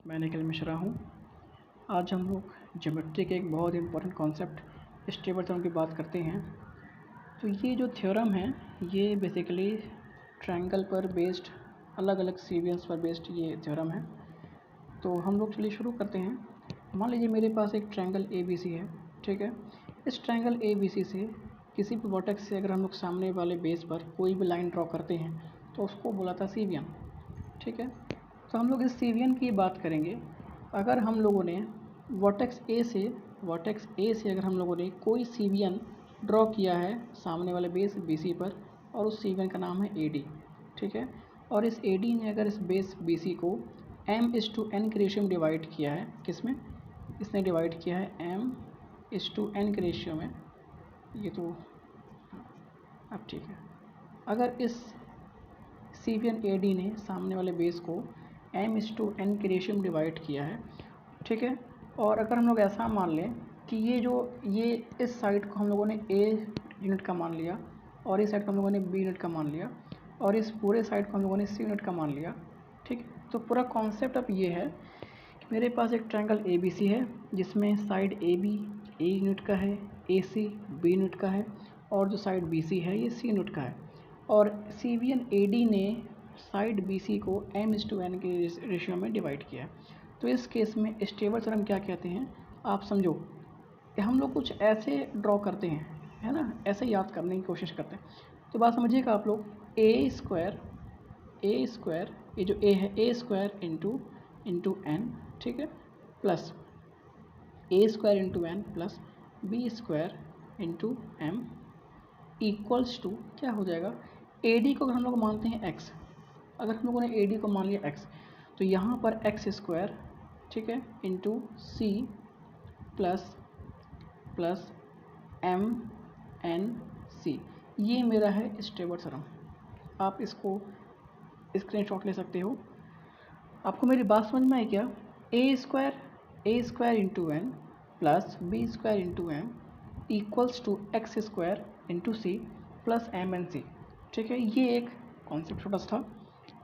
मैं निखिल मिश्रा हूँ। आज हम लोग ज्योमेट्री के एक बहुत इम्पोर्टेंट कॉन्सेप्ट स्टेबल थ्योरम की बात करते हैं। तो ये जो थ्योरम है ये बेसिकली ट्रायंगल पर बेस्ड, अलग अलग सीक्वेंस पर बेस्ड ये थ्योरम है। तो हम लोग चलिए शुरू करते हैं। मान लीजिए मेरे पास एक ट्रायंगल ए बी सी है, ठीक है। इस ट्रायंगल ए बी सी से किसी भी वर्टेक्स से अगर हम लोग सामने वाले बेस पर कोई भी लाइन ड्रॉ करते हैं तो उसको बोला था सीवियन, ठीक है। तो हम लोग इस सीवियन की बात करेंगे। अगर हम लोगों ने वर्टेक्स ए से अगर हम लोगों ने कोई सीवियन ड्रॉ किया है सामने वाले बेस बी सी पर, और उस सीवियन का नाम है ए डी, ठीक है। और इस ए डी ने अगर इस बेस बी सी को m/n के रेशियो में डिवाइड किया है, किस में इसने डिवाइड किया है m/n के रेशियो में। ये तो अब ठीक है। अगर इस सीवियन ए डी ने सामने वाले बेस को m/n के रेशियो में डिवाइड किया है, ठीक है। और अगर हम लोग ऐसा मान लें कि ये इस साइड को हम लोगों ने a यूनिट का मान लिया, और इस साइड को हम लोगों ने b यूनिट का मान लिया, और इस पूरे साइड को हम लोगों ने c यूनिट का मान लिया, ठीक। तो पूरा कॉन्सेप्ट अब ये है कि मेरे पास एक ट्रायंगल ए बी सी है जिसमें side A B a unit का है, ए सी b यूनिट का है, और जो साइड बी सी है ये c यूनिट का है। और सीवियन ए डी ने साइड बी सी को m/n के रेशियो में डिवाइड किया। तो इस केस में स्टेबल थ्योरम क्या कहते हैं आप समझो कि हम लोग कुछ ऐसे ड्रॉ करते हैं, है ना, ऐसे याद करने की कोशिश करते हैं। तो बात समझिएगा आप लोग, ए स्क्वायर ये जो ए है ए स्क्वायर इंटू एन, ठीक है, plus A square into N plus B square into M equals to क्या हो जाएगा। ए डी को अगर हम लोग मानते हैं एक्स, अगर हम लोगों ने ए डी को मान लिया एक्स, तो यहाँ पर एक्स स्क्वायर, ठीक है, into C plus M N C, ये मेरा है स्टेबल थ्योरम। आप इसको स्क्रीनशॉट ले सकते हो। आपको मेरी बात समझ में आई क्या? A square into N plus B square into M equals to X square into C plus M N C, ठीक है। ये एक कॉन्सेप्ट छोटा सा था,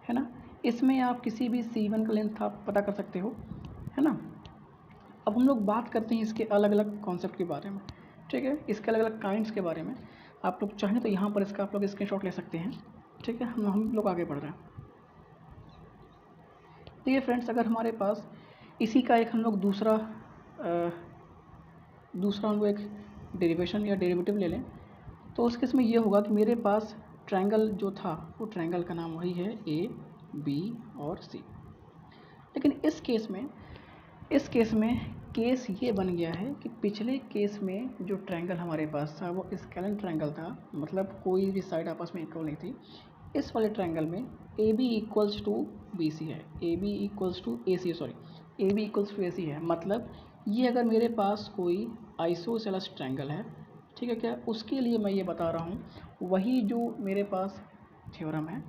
है ना। इसमें आप किसी भी C1 का लेंथ आप पता कर सकते हो, है ना। अब हम लोग बात करते हैं इसके अलग अलग कॉन्सेप्ट के बारे में, ठीक है, इसके अलग अलग काइंड्स के बारे में। आप लोग चाहें तो यहाँ पर इसका आप लोग स्क्रीनशॉट ले सकते हैं, ठीक है। हम लोग आगे बढ़ रहे हैं। देखिए फ्रेंड्स, अगर हमारे पास इसी का एक हम लोग दूसरा हम लोग एक डेरिवेशन या डेरिवेटिव ले लें, तो उस केस में ये होगा कि मेरे पास ट्रायंगल जो था वो ट्रायंगल का नाम वही है ए बी और सी। लेकिन इस केस में केस ये बन गया है कि पिछले केस में जो ट्रायंगल हमारे पास था वो स्केलन ट्रायंगल था, मतलब कोई भी साइड आपस में इक्वल नहीं थी। इस वाले ट्रायंगल में A B equals to B C है, A B equals to A C है। मतलब ये अगर मेरे पास कोई आइसोसेलेस ट्रायंगल है, ठीक है क्या, उसके लिए मैं ये बता रहा हूँ वही जो मेरे पास थ्योरम है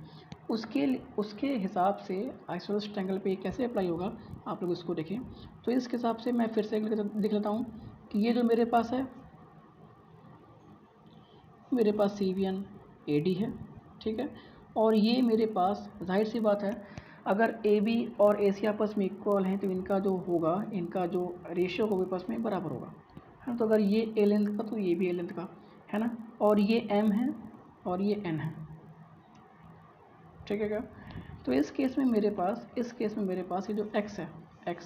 उसके हिसाब से आइसोसेलेस ट्रायंगल पे कैसे अप्लाई होगा आप लोग इसको देखें। तो इस हिसाब से मैं फिर से देख लेता हूँ कि ये जो मेरे पास है, मेरे पास सीवियन ए डी है, ठीक है। और ये मेरे पास जाहिर सी बात है अगर ए बी और ए सी आपस में इक्वल हैं तो इनका जो होगा, इनका जो रेशियो होगा आपस में बराबर होगा, है। तो अगर ये ए लेंथ का तो ये भी ए लेंथ का, है ना। और ये एम है और ये एन है, ठीक है क्या। तो इस केस में मेरे पास ये जो x है, x,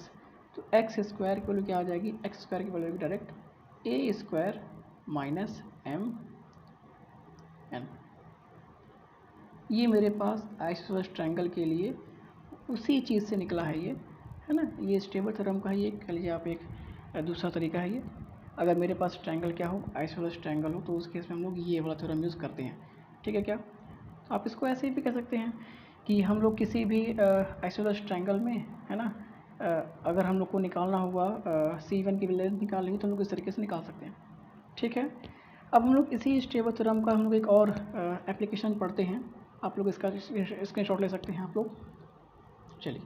तो एक्स स्क्वायर की वैल्यू क्या आ जाएगी, एक्स स्क्वायर की वैल्यू डायरेक्ट ए स्क्वायर माइनस एम एन। ये मेरे पास आइसोसेलेस ट्रायंगल के लिए उसी चीज़ से निकला है ये, है ना। ये स्टेबल थ्योरम का ही एक कह लीजिए आप एक दूसरा तरीका है ये। अगर मेरे पास ट्रायंगल क्या हो, आइसोसेलेस ट्रायंगल हो, तो उस केस में हम लोग ये वाला थ्योरम यूज़ करते हैं, ठीक है क्या। तो आप इसको ऐसे भी कह सकते हैं कि हम लोग किसी भी आइसोसेलेस ट्रायंगल में, है ना, अगर हम लोग को निकालना हुआ C1 की लेंथ निकालनी हो तो हम लोग इस तरीके से निकाल सकते हैं, ठीक है। अब हम लोग इसी स्टेबल थ्योरम का हम लोग एक और एप्लीकेशन पढ़ते हैं। आप लोग इसका स्क्रीनशॉट ले सकते हैं आप लोग। चलिए,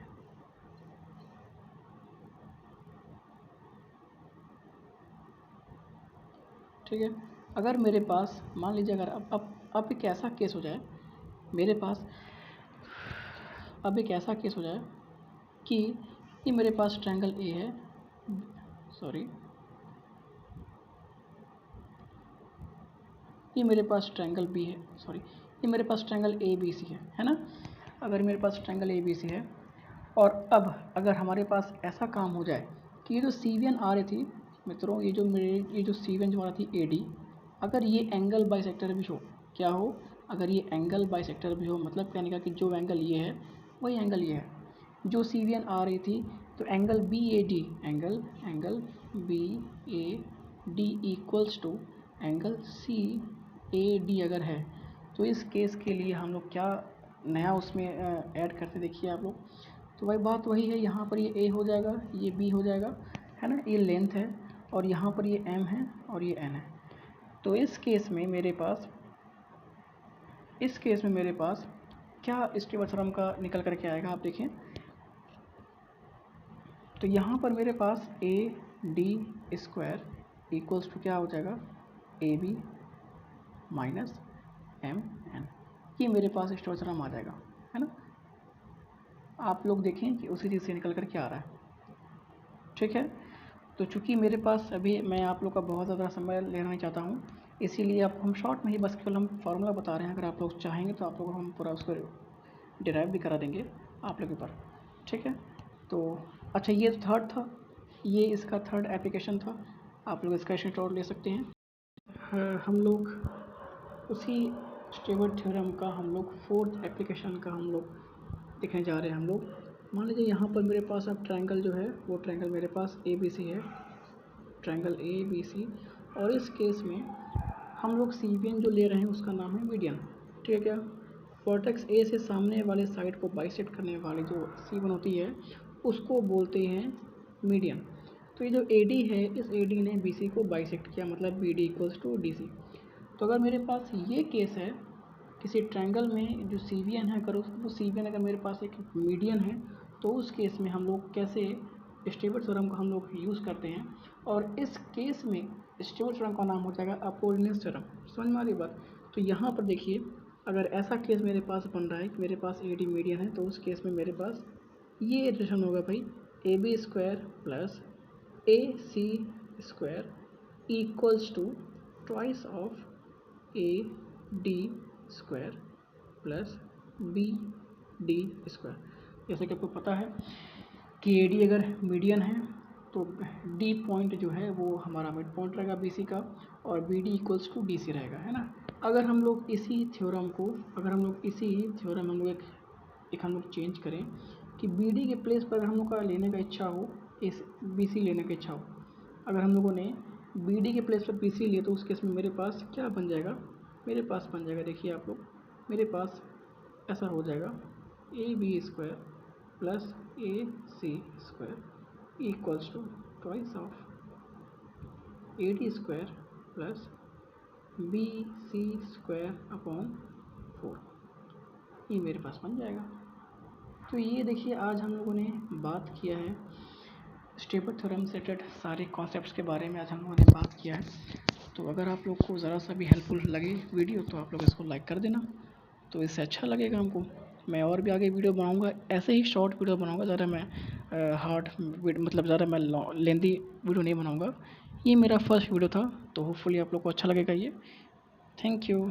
ठीक है। अगर मेरे पास मान लीजिए अगर अब एक ऐसा केस हो जाए मेरे पास, अब एक ऐसा केस हो जाए कि ये मेरे पास ट्रायंगल ए है, सॉरी ये मेरे पास ट्रायंगल बी है, सॉरी ये मेरे पास ट्रायंगल ए बी सी है ना। अगर मेरे पास ट्रायंगल ए बी सी है और अब अगर हमारे पास ऐसा काम हो जाए कि ये जो सी1 आ रही थी मित्रों, ये जो सी1 जो आ रही थी ए डी, अगर ये एंगल बाइसेक्टर भी हो, क्या हो, अगर ये एंगल बाइसेक्टर भी हो, मतलब कहने का कि जो एंगल ये है वही एंगल ये है, जो सी1 आ रही थी, तो angle B A D, angle B A D equals to angle C A D अगर है, तो इस केस के लिए हम लोग क्या नया उसमें ऐड करते देखिए आप लोग। तो भाई बात वही है, यहाँ पर ये ए हो जाएगा, ये बी हो जाएगा, है ना, ये लेंथ है, और यहाँ पर ये एम है और ये एन है। तो इस केस में मेरे पास क्या स्टीवर्ट थ्योरम का निकल करके आएगा, आप देखें। तो यहाँ पर मेरे पास A D square equals to क्या हो जाएगा, A B minus M N, ये मेरे पास स्टीवर्ट थ्योरम आ जाएगा, है ना। आप लोग देखें कि उसी चीज़ से निकल कर क्या आ रहा है, ठीक है। तो चूँकि मेरे पास अभी मैं आप लोग का बहुत ज़्यादा समय लेना नहीं चाहता हूँ, इसीलिए आप हम शॉर्ट में ही बस केवल हम फार्मूला बता रहे हैं। अगर आप लोग चाहेंगे तो आप लोग हम पूरा उसको डिराइव भी करा देंगे आप लोगों पर, ठीक है। तो अच्छा, ये थर्ड था, ये इसका थर्ड एप्लीकेशन था, आप लोग इसका स्क्रीनशॉट ले सकते हैं। हम लोग उसी स्टीवर्ट थ्योरम का हम लोग फोर्थ एप्लीकेशन का हम लोग देखने जा रहे हैं। हम लोग मान लीजिए यहाँ पर मेरे पास अब ट्रायंगल जो है वो ट्रायंगल मेरे पास ए बी सी है, ट्रायंगल ए बी सी, और इस केस में हम लोग सी1 जो ले रहे हैं उसका नाम है मीडियन, ठीक है क्या। वर्टेक्स ए से सामने वाले साइड को बाइसेक्ट करने वाली जो सी1 होती है उसको बोलते हैं मीडियन। तो ये जो ए डी है, इस ए डी ने बी सी को बाइसेक्ट किया, मतलब B D equals to D C. तो अगर मेरे पास ये केस है किसी ट्रायंगल में जो सी1 है, अगर वो सी1 अगर मेरे पास एक मीडियन है, तो उस केस में हम लोग कैसे स्टीवर्ट थ्योरम को हम लोग यूज़ करते हैं, और इस केस में स्टीवर्ट थ्योरम का नाम हो जाएगा अपोलिनियस थ्योरम। समझ में आ रही बात। तो यहाँ पर देखिए, अगर ऐसा केस मेरे पास बन रहा है कि मेरे पास ए डी मीडियन है, तो उस केस में मेरे पास ये रिलेशन होगा भाई, A B square plus A C square equals to twice of A D square plus B D square. जैसे कि आपको पता है कि ए डी अगर मीडियन है तो डी पॉइंट जो है वो हमारा मिड पॉइंट रहेगा बी सी का, और B D equals to D C रहेगा, है ना। अगर हम लोग इसी थ्योरम हम लोग एक हम लोग चेंज करें कि बी डी के प्लेस पर अगर हम लोग का लेने का इच्छा हो, इस बी सी लेने का इच्छा हो, अगर हम लोगों ने बी डी के प्लेस पर बी सी लिए, तो उस केस में मेरे पास क्या बन जाएगा, मेरे पास बन जाएगा, देखिए आप लोग, मेरे पास ऐसा हो जाएगा, A B square plus A C square equals to twice of A D square plus B C square upon 4, ये मेरे पास बन जाएगा। तो ये देखिए, आज हम लोगों ने बात किया है स्टीवर्ट थ्योरम से रिलेटेड सारे कॉन्सेप्ट्स के बारे में आज हम लोगों ने बात किया है। तो अगर आप लोग को ज़रा सा भी हेल्पफुल लगे वीडियो, तो आप लोग इसको लाइक कर देना, तो इससे अच्छा लगेगा हमको। मैं और भी आगे वीडियो बनाऊंगा, ऐसे ही शॉर्ट वीडियो बनाऊंगा, ज़्यादा मैं मतलब ज़्यादा मैं लेंदी वीडियो नहीं बनाऊंगा। ये मेरा फर्स्ट वीडियो था, तो होपफुली आप लोग को अच्छा लगेगा ये। Thank you.